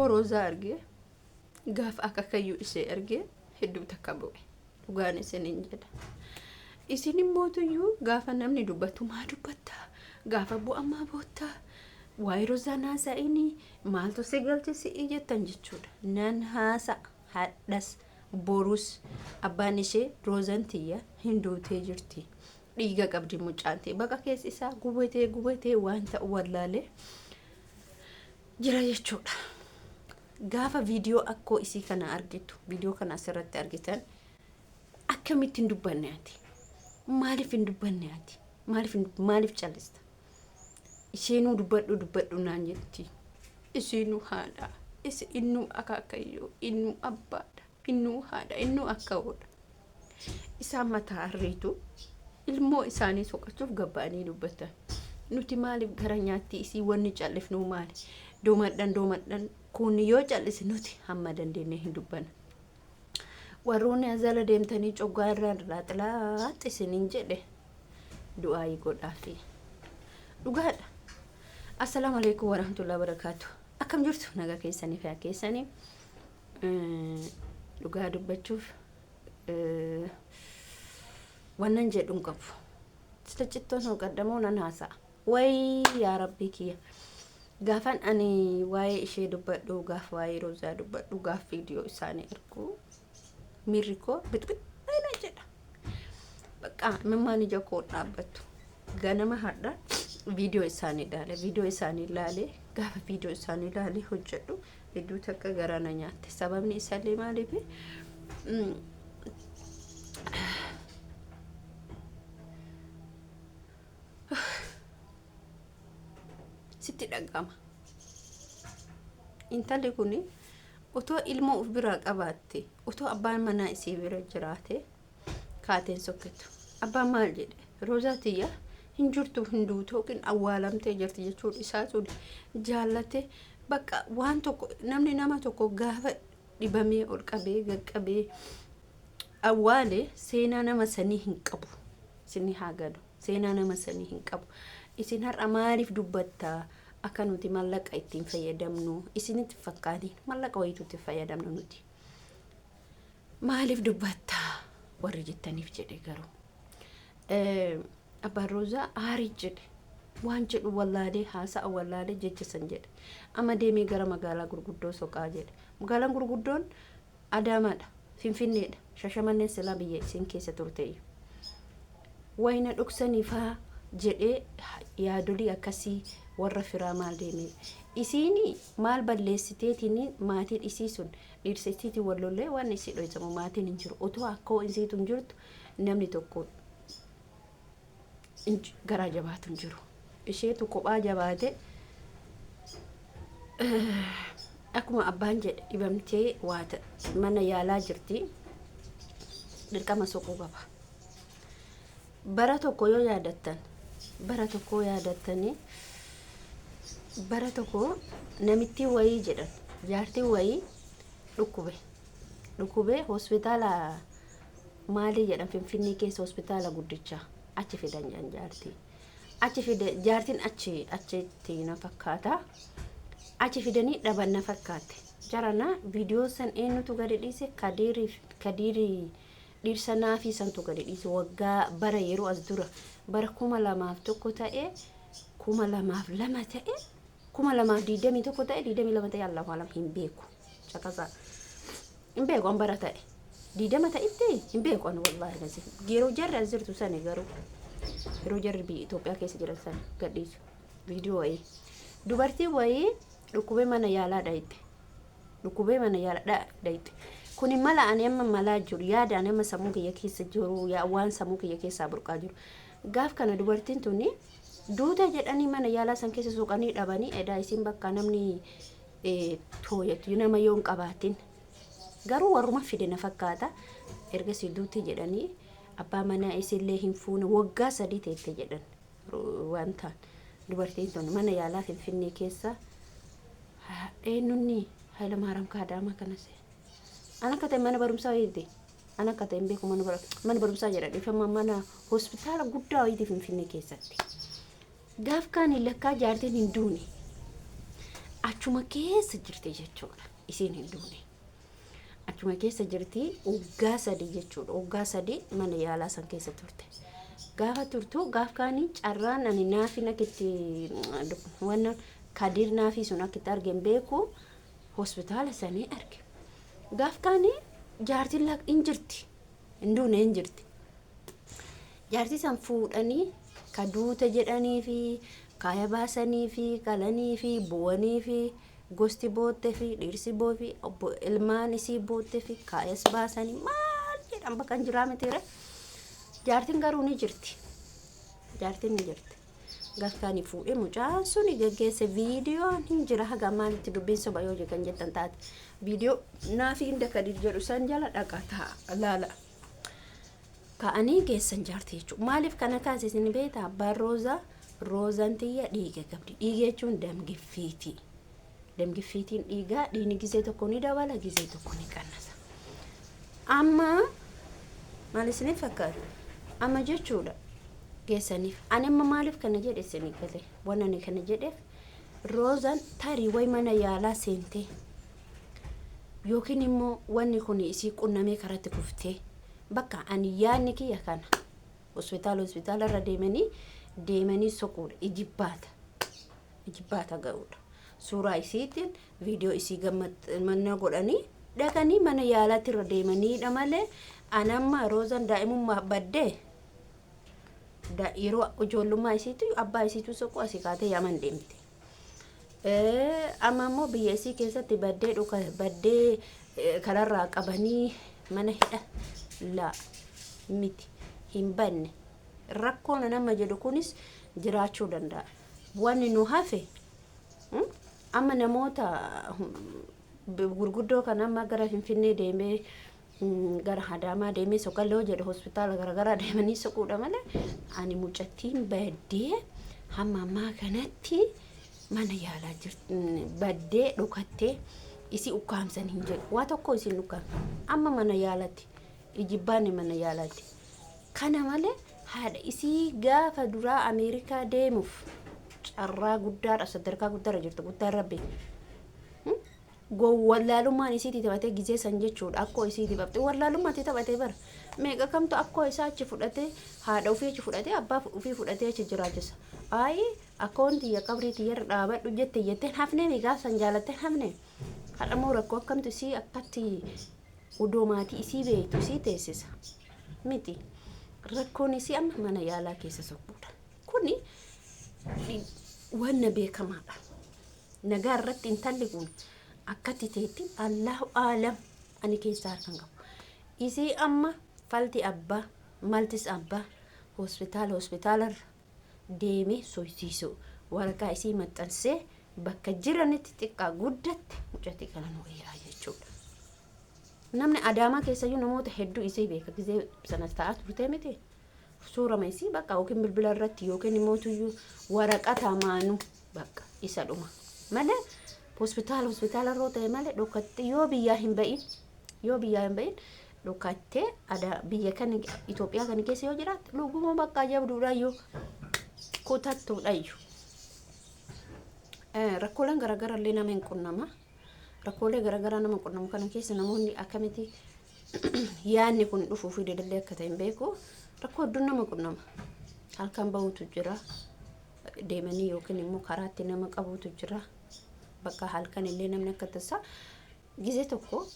Roza arge gaaf akka kayyuu ishee arge hedduu takka bu'e dhugaan isiniin jedha. Isin immoo tuyyuu gaafa namni dubbatu maa dubbatta gaafa bu'amaa boota waa'ee Rozaa naasa'ini maaltu si galchisi jettan jechuudha. Nan haasa hadhas borus abbaan ishee Rozaan tiyya hin duutee jirti. Dhiiga qabdi mucaantee baqa keessi isaa gubatee waan ta'u wallaalee jira jechuudha. Gaafa viidiyoo akkoo isii kana argitu viidiyoo kana asirratti argitan akkamitti hin dubbanne ati maaliif hin dubbanne ati maaliif callista isheenuu dubbadhu naan jetti isheenuu haadha innuu akaakayyoo innuu abbaadha innuu haadha innuu akkaoodha isaan mataa harreetu ilmoo isaanii soqachuuf gabba'anii dubbatan nuti maaliif gara nyaatti isii wanni callifnuu maali doomadhan kun yoo callisi nuti hamma dandeenye hin dubbanna. Warroonni azala deemtanii coggaarraan raaxilaaxi isiniin jedhe du'aayii godhaafi dhugaadha. Assalaamu alaykum warahmatullahi wabarakaatu. Akkam jirtu nagaa keessanii fi keessanii dhugaa dubbachuuf wannan jedhuun qabu. Sita cittoon qaddamoo nan haasa'a. Way yaa rabbii kiyya. Gaafan ani waa'ee ishee dubbadhu gaaf waa'ee Rozaa dubbadhu gaaf viidiyoo isaanii argu mirikoo bitbit ayna jedha. Bakka mammaan ija koo dhaabbattu ganama hadha viidiyoo isaanii ilaalee gaafa viidiyoo isaanii ilaalee hojjedhu hedduu takka garana nyaatte. Sababni isaallee maaliif sitti dhagama. Intalli kuni otoo ilmoo uf biraa qabaatte otoo abbaan manaa isii bira jiraate kaateen sokketu. Abbaan maal jedhe Rozaa tiyya hin jirtu hin duutu yookiin awwaalamtee jirti jechuudha. Isaa sun jaallate bakka waan tokko namni nama tokko gaafa dhibamee ol qabee gaqqabee awwaale seenaa nama sanii hin qabu. Isin haa gadu seenaa nama sanii hin qabu. Isin har'a maaliif dubbatta akka nuti mallaqa ittiin fayyadamnu isinitti fakkaati mallaqa wayituutti fayyadamnu nuti maaliif dubbatta warri jettaniif jedhe garuu abbaan Rozaa aarii jedhe waan jedhu wallaalee haasa'a wallaalee jechisan jedhe amma deemee gara magaalaa gurguddoo soqaa jedhe. Magaalaan gurguddoon Adaamaadha, Finfinneedha, Shashamanneen silaa biyya isin keessa turte wayna dhuksaniifaa jedhee yaadolii akkasii warra firaa maal deemee isiini maal balleessiteetiin maatiin isii sun dhiirsessiitii wallollee waan isii dhoysamu maatiin hin jiru otoo akkoo isiitu hin jirtu namni tokko garaa jabaatu hin jiru. Isheetu kophaa jabaate akkuma abbaan jedhe dhibamtee waata mana yaalaa jirti dirqama soquu qaba. Bara tokko yoo yaadattan bara tokko namitti wayii jedhan jaartii wayii dhukkube hospitaala maalii jedhan Finfinnee keessa hospitaala guddichaa achi fidan jaartii achi fide jaartiin achitti na fakkaata achi fidanii dhaban na fakkaate jarana viidiyoo san eenyutu gadi dhiise kadiiri dhiirsanaa fi santu gadi dhiise waggaa bara yeroo as dura bara 2001 ta'e 2002 ta'e 2021 ta'e 22 ta'e Allahu alam hin beeku chakasa hin beeku an bara ta'e 20 ta'etti hin beeku an wallahi nasi yeroo jarri azirtu sani garuu yeroo jarri bi Itoophiyaa keessa jiran san gadhiisu viidiyoo wayii dubartii wayii dhukkubee mana yaalaa dhayite kuni mala ani amma malaa jiru yaada ani amma sammuu kiyya keessa jiru yaa waan sammuu kiyya keessaa burqaa jiru gaaf kana dubartiin tuni duuta jedhanii mana yaalaa san keessa suuqanii dhabanii edaa isin bakka namni tooyatu nama yoon qabaatin garuu warruma fide na fakkaata erga si duuti jedhanii abbaa manaa isillee hin fuune waggaa 3 teette jedhan wanta dubartiin tuni mana yaalaa Finfinnee keessa eenyunni Haayila Maariyaam Kaadaama kanase ana kata mana barumsaa wayite ana kata imbe ko mana barumsaa jedha dhifama mana hospitaala guddaa wayite Finfinnee keessatti gaaf kan lakkaa jaartiin hin duune achuma keessa jirti jechuudha isiin hin duune achuma keessa jirti waggaa 3 jechuudha waggaa 3 mana yaalaa san keessa turte gaafa turtu gaaf kaanii carraan ani naafi nakitti wanna kadir naafi sun akitti argen beeku hospitaala sanii arge gaaf kaanii jaartiin lak injirti induune injirti jaartii san fuudhanii kaduuta jedhanii fi kaaya baasanii fi qalanii fi bu'anii fi gosti bootte fi dhirsi boofi ilmaan isii bootte fi kaayas baasanii maal jedhan bakka jiraamete jaartiin garuu ni jirti jaartiin ni jirti gafkaani fuudhee mucaan suni geggeesse viidiyoo hin jira haga maalitti dubbiin soba yoo jekan jettan taate viidiyoo naafi inda kadir jedhu san jala dhaqataa laala ka'anii geessan jaartii jechuudha maaliif kana kaasisni beektaa abbaan roozaan tiyya dhiiga qabdi dhiiga jechuun damgiffiitiin dhiigaa dhiigni gisee tokko ni dabala gisee tokko ni qannasa amma maal isiniif fakkaatu amma jechuudha geessaniif ani amma maaliif kana jedhe isinii galee wanani kana jedheef roozaan tarii way mana yaalaa seentee yookiin immoo wanni kun isii qunnamee karatti kuftee bakka ani yaanni kiyya kana hospitaala irra deemanii soquudha ijibbaata ga'uudha suuraa isiitiin viidiyoo isii gammadna godhanii dhaqanii mana yaalaatti irra deemaniidha malee anamma roozaan daa'imummaa baddee yeroo ijoollummaa isiitu abbaa isiitu soqu asii kaatee yaman deemte amma immoo biyya isii keessatti baddee kanarraa qabanii mana hidha la miti hin banne rakkoon nama jedhu kunis jiraachuu danda'a wanni nu hafe amma namoota gurguddoo kan amma gara Finfinnee deemee gara Adaamaa deemee soqalloo jedhu hospitaala garagaraa deemanii soquudha malee ani mucattiin baddee hamma ammaa kanatti mana yaalaa jirti baddee dhukattee isii ukkaamsan hin jedhu waa tokko isiin ukkaamsa amma mana yaalaatti ijibbaanni mana yaalaatti kana malee haadha isii gaafa duraa Ameerikaa deemuuf carraa guddaadha sadarkaa guddaarra jirtu guddaa rabbi wallaalummaan isiitii taphatee gizee san jechuudha akkoo isiitii qabxee wallaalummaatti taphatee bara meeqa kamtu akkoo isaa achi fudhatee haadha ofii achi fudhatee abbaa ofii fudhatee achi jiraachisa ayi akkoon tiyya qabrii tiyyarra dhaabadhu jetteen hafnee meeqaa san jaalatteen hafnee haadha moo rakkoo akkamtu isii akkatti udoo maatii isii beektu isii teessisa miti rakkoon isii amma mana yaalaa keessa soquudha kuni wanna beekamaadha nagaa irratti intalli kun akkatti teetti Allahu aalam ani keessa harkan qabu isii amma falti abbaa maltis abbaa hospitaala deemee soysiisuu waraqaa isii maxxansee bakka jiranitti xiqqaa guddatte mucatti kana nu eeyaa jechuudha namni Adaamaa keessayyuu namoota hedduu isii beeka gizee sana ta'aa turte miti suurama isii bakka yookiin bilbila irratti yookiin immoo waraqata maanu bakka isa dhuma malee hospitaala roota malee dhokatte yoo biyyaa hin ba'in dhokatte biyya kan Itoophiyaa kan keessa yoo jiraatu luguma bakka jabduudha yoo kutattuudha iyyuu rakkooleen garagaraa illee nama hin qunnama rakkoolee garagaraa nama qunnamu kana keessa namoonni akkamitti yaanni kun dhufuu fi dedallee akka ta'e hin beeku rakkoo hedduun nama qunnama halkan bahutu jira deemanii yookiin immoo karaatti nama qabutu jira bakka halkan illee namni akka tasaa gizee tokko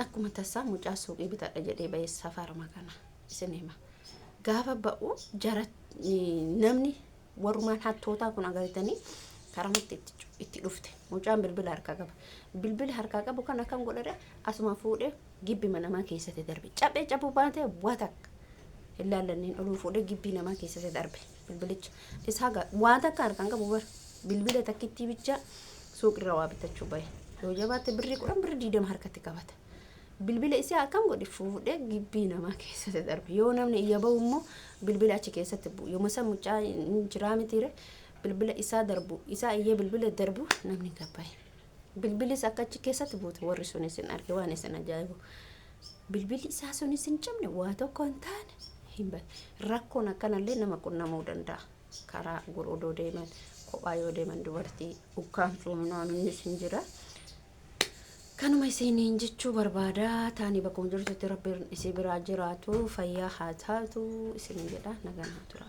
akkuma tasaa mucaa suuqii bitadha jedhee bahee safarama kana isin hima gaafa ba'u jara namni warumaan hattootaa kun agartanii karamatti itti dhufte mucaan bilbila harkaa qabu kan akkam godhare asuma fuudhee gibbi namaa keessatti darbe cabuu baatee watak ilaalaniin oluu fuudhee gibbi namaa keessatti darbe bilbilicha isaa waan takka harkaan qabu bar bilbila takkitti bicha suuqirra waa bitachuu bahe yoo jabaatte birrii 20 harkatti qabata bilbila isaa akkam godhi fuudhee gibbi namaa keessatti darbe yoo namni iyya bahu immoo bilbila achi keessatti bu'u yoo masa mucaa jiraa mitiire bilbila isaa darbu isaa iyya bilbila darbu namni gabbaye bilbilis akka achi keessatti buute warri sunis hin arge waan isin ajaa'ibu bilbili isaa sunis hin cabne waa tokko hin taane hin bane rakkoon akkanallee nama qunnamuu danda'a karaa gurgudoo deeman kophaa yoo deeman dubartii ukkaamsuu innis hin jira. Kanuma isiniin jechuu barbaada. Taanii bakkuma jirtutti rabbiin isii biraa jiraatu fayyaa haa taatu isiniin jedha nagaan haa tura.